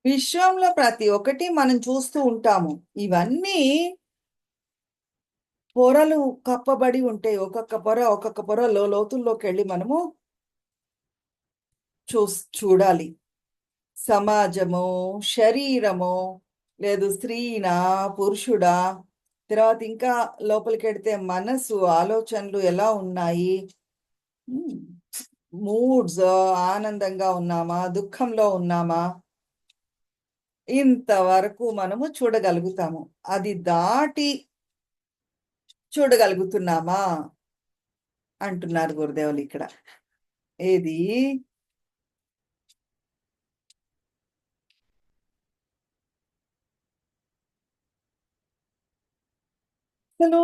విశ్వంలో ప్రతి ఒక్కటి మనం చూస్తూ ఉంటాము. ఇవన్నీ పొరలు కప్పబడి ఉంటాయి. ఒక్కొక్క పొర లోతుల్లోకెళ్ళి మనము చూడాలి. సమాజము, శరీరము, లేదు స్త్రీనా, పురుషుడా, తర్వాత ఇంకా లోపలికెడితే మనసు, ఆలోచనలు ఎలా ఉన్నాయి, మూడ్స్, ఆనందంగా ఉన్నామా, దుఃఖంలో ఉన్నామా, ఇంతవరకు మనము చూడగలుగుతాము. అది దాటి చూడగలుగుతున్నామా అంటున్నారు గురుదేవులు ఇక్కడ. ఏది అసలు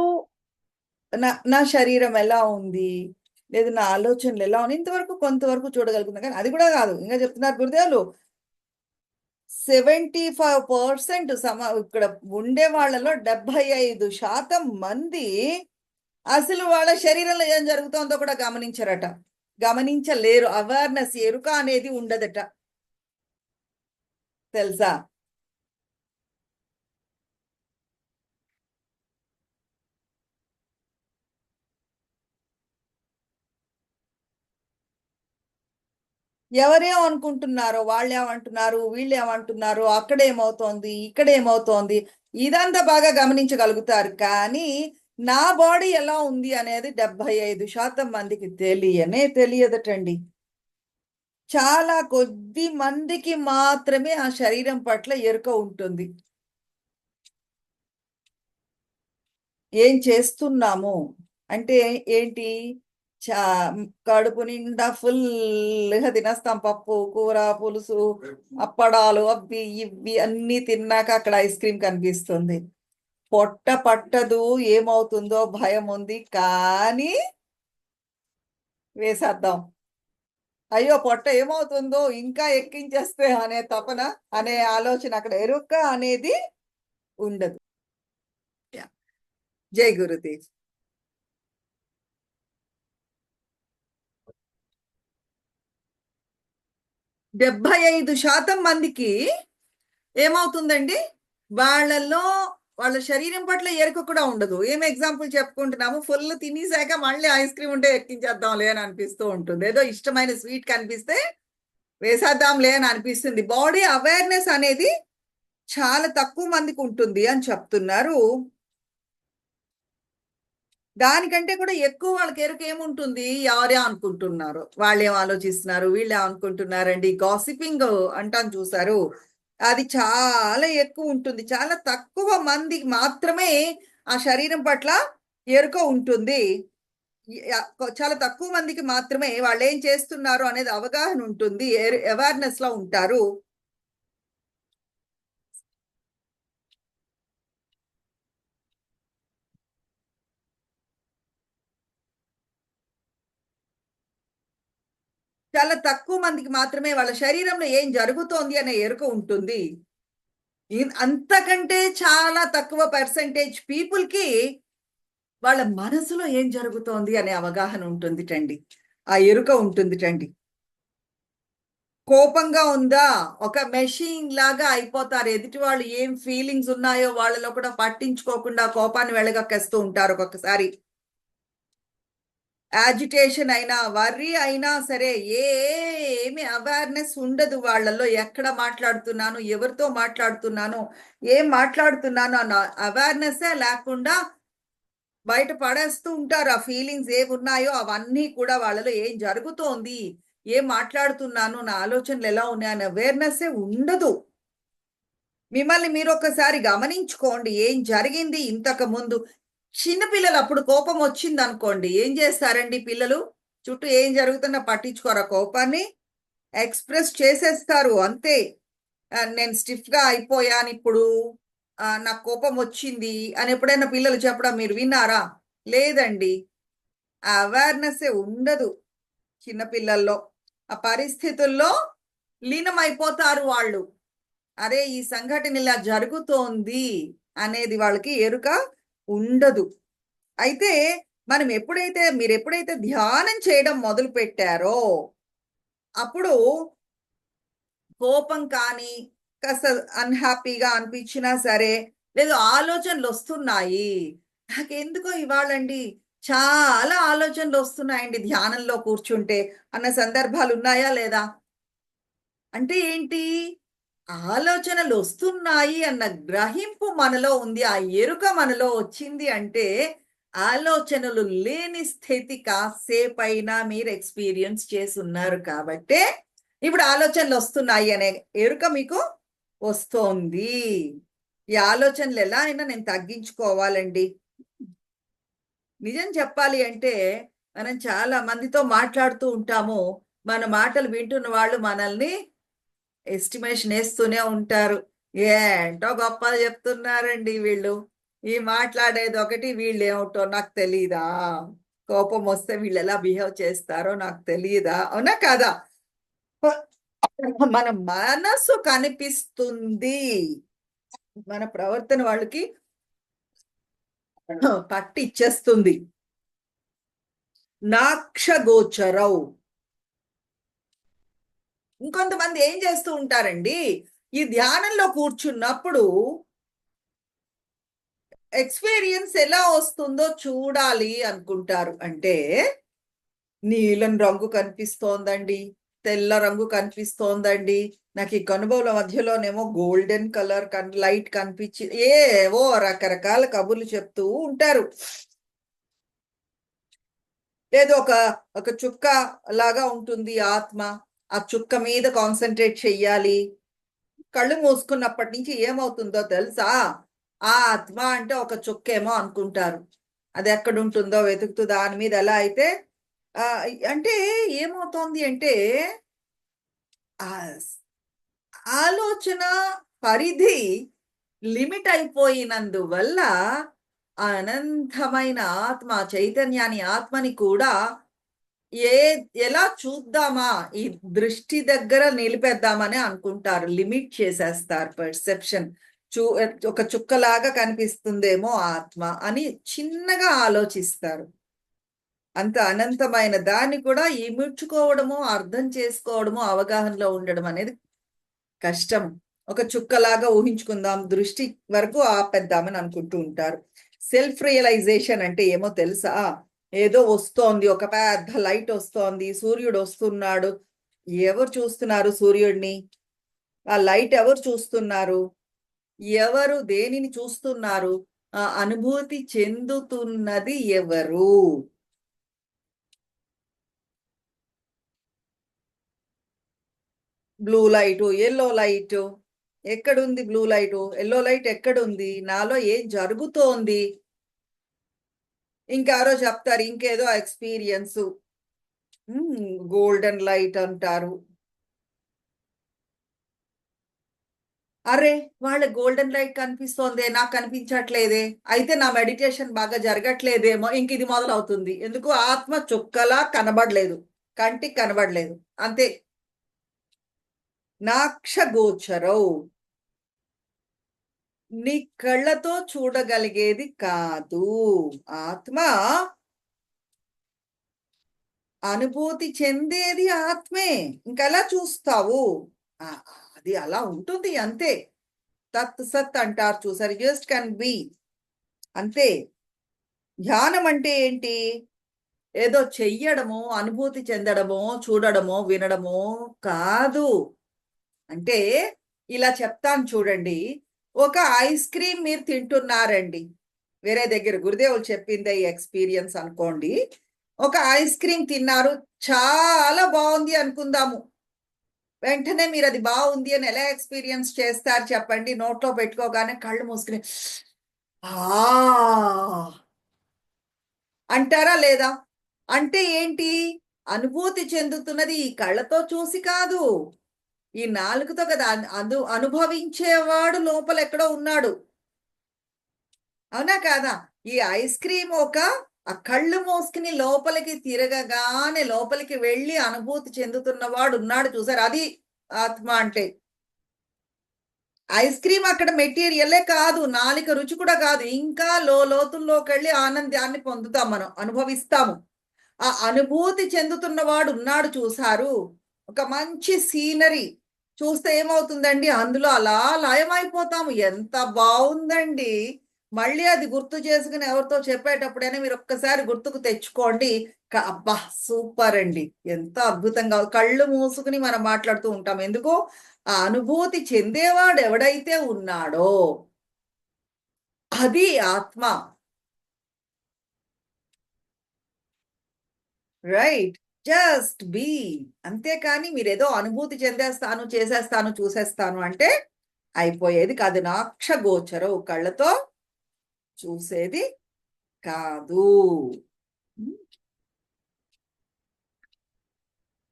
నా శరీరం ఎలా ఉంది, లేదు నా ఆలోచనలు ఎలా ఉన్నాయి, ఇంతవరకు కొంతవరకు చూడగలుగుతున్నా. కానీ అది కూడా కాదు, ఇంకా చెప్తున్నారు గురుదేవులు, 75% ఇక్కడ ఉండే వాళ్ళలో 75% మంది అసలు వాళ్ళ శరీరంలో ఏం జరుగుతుందో కూడా గమనించరట, గమనించలేరు. అవేర్నెస్, ఎరుక అనేది ఉండదట, తెలుసా? ఎవరేమనుకుంటున్నారో, వాళ్ళు ఏమంటున్నారు, వీళ్ళు ఏమంటున్నారు, అక్కడేమవుతోంది, ఇక్కడేమవుతోంది, ఇదంతా బాగా గమనించగలుగుతారు. కానీ నా బాడీ ఎలా ఉంది అనేది 75% మందికి తెలియదటండి. చాలా కొద్ది మందికి మాత్రమే ఆ శరీరం పట్ల ఎరుక ఉంటుంది. ఏం చేస్తున్నాము అంటే ఏంటి? చా కడుపు నిండా ఫుల్గా తినేస్తాం, పప్పు, కూర, పులుసు, అప్పడాలు, అవి ఇవి అన్నీ తిన్నాక అక్కడ ఐస్ క్రీమ్ కనిపిస్తుంది. పొట్ట పట్టదు, ఏమవుతుందో భయం ఉంది, కానీ వేసేద్దాం. అయ్యో పొట్ట ఏమవుతుందో ఇంకా ఎక్కించేస్తే అనే తపన, అనే ఆలోచన, అక్కడ ఎరుక అనేది ఉండదు. జై గురుదేవ్. 75% మందికి ఏమవుతుందండి, వాళ్ళలో వాళ్ళ శరీరం పట్ల ఎరుక కూడా ఉండదు. ఏం ఎగ్జాంపుల్ చెప్పుకుంటున్నాము, ఫుల్ తినేసాక మళ్ళీ ఐస్ క్రీమ్ ఉంటే ఎక్కించేద్దాంలే అని అనిపిస్తూ ఉంటుంది. ఏదో ఇష్టమైన స్వీట్ కనిపిస్తే వేసేద్దాంలే అని అనిపిస్తుంది. బాడీ అవేర్నెస్ అనేది చాలా తక్కువ మందికి ఉంటుంది అని చెప్తున్నారు. దానికంటే కూడా ఎక్కువ వాళ్ళకి ఎరుక ఏముంటుంది, ఎవరే అనుకుంటున్నారు, వాళ్ళు ఏం ఆలోచిస్తున్నారు, వీళ్ళు ఏమనుకుంటున్నారండి, గాసిపింగ్ అంటాను చూసారు, అది చాలా ఎక్కువ ఉంటుంది. చాలా తక్కువ మందికి మాత్రమే ఆ శరీరం పట్ల ఎరుక ఉంటుంది. చాలా తక్కువ మందికి మాత్రమే వాళ్ళు ఏం చేస్తున్నారు అనేది అవగాహన ఉంటుంది, అవేర్నెస్ లో ఉంటారు. చాలా తక్కువ మందికి మాత్రమే వాళ్ళ శరీరంలో ఏం జరుగుతోంది అనే ఎరుక ఉంటుంది. అంతకంటే చాలా తక్కువ పర్సెంటేజ్ పీపుల్కి వాళ్ళ మనసులో ఏం జరుగుతోంది అనే అవగాహన ఉంటుంది టండి, ఆ ఎరుక ఉంటుంది టండి. కోపంగా ఉందా, ఒక మెషిన్ లాగా అయిపోతారు. ఎదుటి వాళ్ళు ఏం ఫీలింగ్స్ ఉన్నాయో వాళ్ళలో కూడా పట్టించుకోకుండా కోపాన్ని వెళ్ళగక్కేస్తూ ఉంటారు. ఒక్కొక్కసారి యాజిటేషన్ అయినా, వర్రీ అయినా సరే, ఏమి అవేర్నెస్ ఉండదు వాళ్ళలో. ఎక్కడ మాట్లాడుతున్నాను, ఎవరితో మాట్లాడుతున్నాను, ఏం మాట్లాడుతున్నాను అన్న అవేర్నెస్ లేకుండా బయట పడేస్తూ ఉంటారు. ఆ ఫీలింగ్స్ ఏమున్నాయో అవన్నీ కూడా వాళ్ళలో, ఏం జరుగుతోంది, ఏం మాట్లాడుతున్నాను, నా ఆలోచనలు ఎలా ఉన్నాయని అవేర్నెస్ ఉండదు. మిమ్మల్ని మీరు ఒకసారి గమనించుకోండి, ఏం జరిగింది ఇంతకు ముందు. చిన్నపిల్లలు అప్పుడు కోపం వచ్చింది అనుకోండి, ఏం చేస్తారండి పిల్లలు? చుట్టూ ఏం జరుగుతున్నా పట్టించుకోరా, కోపాన్ని ఎక్స్ప్రెస్ చేసేస్తారు అంతే. నేను స్టిఫ్గా అయిపోయాను ఇప్పుడు, నాకు కోపం వచ్చింది అని ఎప్పుడైనా పిల్లలు చెప్పడం మీరు విన్నారా? లేదండి. ఆ అవేర్నెస్ ఉండదు చిన్నపిల్లల్లో. ఆ పరిస్థితుల్లో లీనమైపోతారు వాళ్ళు. అరే ఈ సంఘటన ఇలా జరుగుతోంది అనేది వాళ్ళకి ఎరుక ఉండదు. అయితే మీరు ఎప్పుడైతే ధ్యానం చేయడం మొదలు పెట్టారో అప్పుడు కోపం కానీ, కాస్త అన్‌హ్యాపీగా అనిపించినా సరే, లేదు ఆలోచనలు వస్తున్నాయి. నాకెందుకో ఇవాళండి చాలా ఆలోచనలు వస్తున్నాయండి ధ్యానంలో కూర్చుంటే అన్న సందర్భాలు ఉన్నాయా లేదా? అంటే ఏంటి? ఆలోచనలు వస్తున్నాయి అన్న గ్రహింపు మనలో ఉంది. ఆ ఎరుక మనలో వచ్చింది అంటే, ఆలోచనలు లేని స్థితి కాసేపైనా మీరు ఎక్స్‌పీరియన్స్ చేసున్నారు కాబట్టే, ఇప్పుడు ఆలోచనలొస్తున్నాయి అనే ఎరుక మీకు వస్తోంది. ఈ ఆలోచనలు ఎలా అయినా నేను తగ్గించుకోవాలండి. నిజం చెప్పాలి అంటే, మనం చాలా మందితో మాట్లాడుతూ ఉంటాము. మన మాటలు వింటున్న వాళ్ళు మనల్ని ఎస్టిమేషన్ ఏస్తూనే ఉంటారు. ఏంటో గొప్పలు చెప్తున్నారండి వీళ్ళు. ఈ మాట్లాడేదొకటి వీళ్ళేమిటో నాకు తెలీదా? కోపమొస్తే వీళ్ళెలా బిహేవ్ చేస్తారో నాకు తెలీదా? అవునా కాదా? మన మనసు కనిపిస్తుంది. మన ప్రవర్తన వాళ్ళకి పట్టిచ్చేస్తుంది. నాక్షగోచరవు. ఇంకొంతమంది ఏం చేస్తూ ఉంటారండి, ఈ ధ్యానంలో కూర్చున్నప్పుడు ఎక్స్‌పీరియన్స్ ఎలా వస్తుందో చూడాలి అనుకుంటారు. అంటే నీలం రంగు కనిపిస్తోందండి. తెల్ల రంగు కనిపిస్తోందండి. నాకు ఈ కనుబొమల మధ్యలోనేమో గోల్డెన్ కలర్ లైట్ కనిపించి ఏవో రకరకాల కబుర్లు చెప్తూ ఉంటారు. లేదు ఒక చుక్క లాగా ఉంటుంది ఆత్మ. ఆ చుక్క మీద కాన్సంట్రేట్ చెయ్యాలి. కళ్ళు మూసుకున్నప్పటి నుంచి ఏమవుతుందో తెలుసా? ఆ ఆత్మ అంటే ఒక చుక్కేమో అనుకుంటారు. అదెక్కడుంటుందో వెతుకుతూ దాని మీద ఎలా అయితే అంటే ఏమవుతోంది అంటే ఆహ్, ఆలోచన పరిధి లిమిట్ అయిపోయినందువల్ల అనంతమైన ఆత్మ చైతన్యాన్ని ఆత్మని కూడా ఏ ఎలా చూద్దామా? ఈ దృష్టి దగ్గర నిలిపేద్దామని అనుకుంటారు. లిమిట్ చేసేస్తారు పర్సెప్షన్. ఒక చుక్కలాగా కనిపిస్తుందేమో ఆత్మ అని చిన్నగా ఆలోచిస్తారు. అంత అనంతమైన దాన్ని కూడా ఇముడ్చుకోవడము, అర్థం చేసుకోవడము, అవగాహనలో ఉండడం అనేది కష్టం. ఒక చుక్కలాగా ఊహించుకుందాం, దృష్టి వరకు ఆపేద్దామని అనుకుంటూ ఉంటారు. సెల్ఫ్ రియలైజేషన్ అంటే ఏమో తెలుసా? ఏదో వస్తోంది, ఒక పెద్ద లైట్ వస్తోంది, సూర్యుడొస్తున్నాడు. ఎవరు చూస్తున్నారు సూర్యుడిని? ఆ లైట్ ఎవరు చూస్తున్నారు? ఎవరు దేనిని చూస్తున్నారు? ఆ అనుభూతి చెందుతున్నది ఎవరు? Blue light, yellow light. ఎక్కడుంది బ్లూ లైటు? యెల్లో లైట్ ఎక్కడుంది? నాలో ఏం జరుగుతోంది? ఇంకెవరో చెప్తారు ఇంకేదో ఎక్స్‌పీరియన్సు. గోల్డెన్ లైట్ అంటారు. అరె! వాళ్ళకి గోల్డెన్ లైట్ కనిపిస్తోందే, నాకు కనిపించట్లేదే. అయితే నా మెడిటేషన్ బాగా జరగట్లేదేమో ఇంకిది మొదలవుతుంది. ఎందుకు? ఆత్మ చుక్కలా కనబడలేదు. కంటికి కనబడలేదు. అంతే. నాక్షగోచరవు. నీ కళ్ళతో చూడగలిగేది కాదు. ఆత్మ అనుభూతి చెందేది ఆత్మే. ఇంకెలా చూస్తావు? ఆ! అది అలా ఉంటుంది అంతే. తత్ సత్ అంటారు చూసారు. జస్ట్ కెన్ బి అంతే. ధ్యానం అంటే ఏంటి? ఏదో చెయ్యడమో, అనుభూతి చెందడమో, చూడడమో, వినడమో కాదు. అంటే ఇలా చెప్తాను చూడండి. ఒక ఐస్ క్రీమ్ మీరు తింటున్నారండి. వేరే దగ్గర గురుదేవులు చెప్పిందే ఈ ఎక్స్‌పీరియన్స్ అనుకోండి. ఒక ఐస్ క్రీమ్ తిన్నారు. చాలా బావుంది అనుకుందాము. వెంటనే మీరది బావుంది అని ఎలా ఎక్స్‌పీరియన్స్ చేస్తారు చెప్పండి? నోట్లో పెట్టుకోగానే కళ్ళు మూసుకొని ఆ! అంటారా లేదా? అంటే ఏంటి? అనుభూతి చెందుతున్నది ఈ కళ్ళతో చూసి కాదు. ఈ నాలుకతో కదా! అనుభవించేవాడు లోపలెక్కడో ఉన్నాడు. అవునా కాదా? ఈ ఐస్ క్రీమ్ ఆ కళ్ళు మూసుకొని లోపలికి తిరగగానే లోపలికి వెళ్లి అనుభూతి చెందుతున్నవాడు ఉన్నాడు చూసారా? అది ఆత్మ అంటే. ఐస్ క్రీమ్ అక్కడ మెటీరియలే కాదు. నాలుక రుచి కూడా కాదు. ఇంకా లోతుల్లోకెళ్ళి ఆనందాన్ని పొందుతాం మనం. అనుభవిస్తాము. ఆ అనుభూతి చెందుతున్నవాడు ఉన్నాడు చూసారు. ఒక మంచి సీనరీ చూస్తే ఏమవుతుందండి, అందులో అలా లయమైపోతాము. ఎంత బాగుందండి. మళ్ళీ అది గుర్తు చేసుకుని ఎవరితో చెప్పేటప్పుడైనా మీరు ఒక్కసారి గుర్తుకు తెచ్చుకోండి. అబ్బా సూపర్ అండి, ఎంత అద్భుతంగా కళ్ళు మూసుకుని మనం మాట్లాడుతూ ఉంటాం. ఎందుకు? ఆ అనుభూతి చెందేవాడు ఎవడైతే ఉన్నాడో అది ఆత్మ. రైట్. Just be. అంతేకాని మీరేదో అనుభూతి చెందేస్తాను, చేసేస్తాను, చూసేస్తాను అంటే అయిపోయేది కాదు. నాక్ష గోచరం, కళ్ళతో చూసేది కాదు.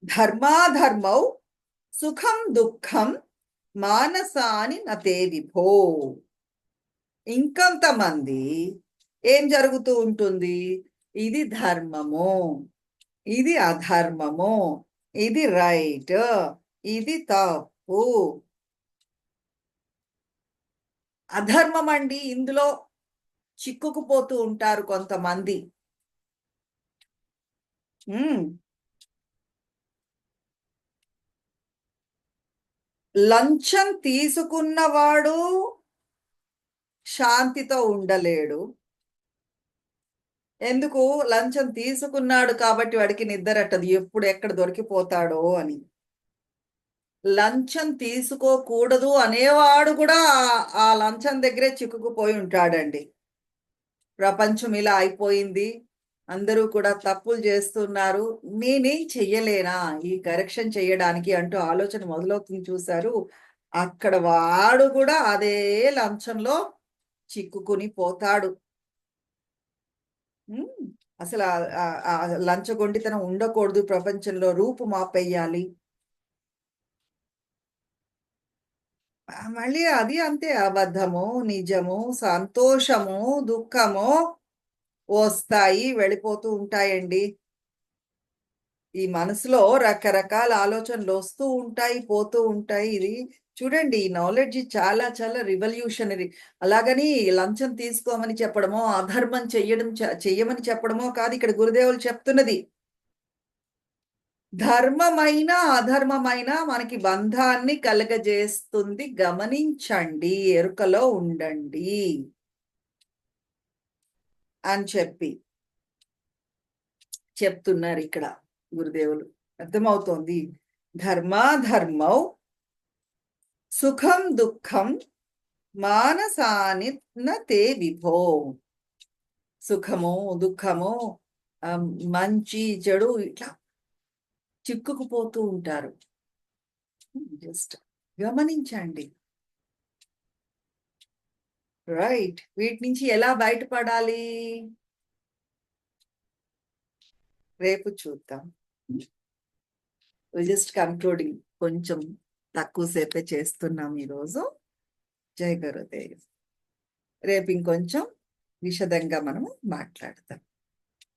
ధర్మాధర్మౌ సుఖం దుఃఖం మానసాని నతే విభో. ఇంకొంతమంది ఏం జరుగుతూ ఉంటుంది, ఇది ధర్మము, ఇది అధర్మము, ఇది రైట్, ఇది తప్పు. అధర్మం అండి, ఇందులో చిక్కుకుపోతూ ఉంటారు కొంతమంది. లంచం తీసుకున్నవాడు శాంతితో ఉండలేడు. ఎందుకు? లంచం తీసుకున్నాడు కాబట్టి వాడికి నిద్రట్టదు, ఎప్పుడు ఎక్కడ దొరికిపోతాడో అని. లంచం తీసుకోకూడదు అనేవాడు కూడా ఆ లంచం దగ్గరే చిక్కుకుపోయి ఉంటాడండి. ప్రపంచం ఇలా అయిపోయింది, అందరూ కూడా తప్పులు చేస్తున్నారు, నేనేం చెయ్యలేనా ఈ కరెక్షన్ చేయడానికి అంటూ ఆలోచన మొదలవుతుంది చూశారు. అక్కడ వాడు కూడా అదే లంచంలో చిక్కుకుని పోతాడు. అసలు లంచగొండితనం ఉండకూడదు ప్రపంచంలో, రూపు మాపేయాలి. మళ్ళీ అది అంతే, అబద్ధము నిజము, సంతోషము దుఃఖము వస్తాయి వెళ్ళిపోతూ ఉంటాయండి. ఈ మనసులో రకరకాల ఆలోచనలు వస్తూ ఉంటాయి, పోతూ ఉంటాయి. ఇది చూడండి, ఈ నాలెడ్జ్ చాలా చాలా రివల్యూషనరీ. అలాగని లంచం తీసుకోమని చెప్పడమో, అధర్మం చెయ్యమని చెప్పడమో కాదు ఇక్కడ గురుదేవులు చెప్తున్నది. ధర్మమైన అధర్మమైన మనకి బంధాన్ని కలగజేస్తుంది, గమనించండి, ఎరుకలో ఉండండి అని చెప్తున్నారు ఇక్కడ గురుదేవులు. అర్థమవుతోంది. ధర్మాధర్మౌ సుఖం దుఃఖం మానసాని తే విభో. సుఖము దుఃఖము, మంచి చెడు ఇట్లా చిక్కుకుపోతూ ఉంటారు. జస్ట్ గమనించండి. రైట్. వీటి నుంచి ఎలా బయటపడాలి రేపు చూద్దాం. జస్ట్ కన్క్లూడింగ్, కొంచెం తక్కువ సేపే చేస్తున్నాం ఈరోజు. జై గురుదేవ్. రేపు ఇంకొంచెం విశదంగా మనము మాట్లాడతాం.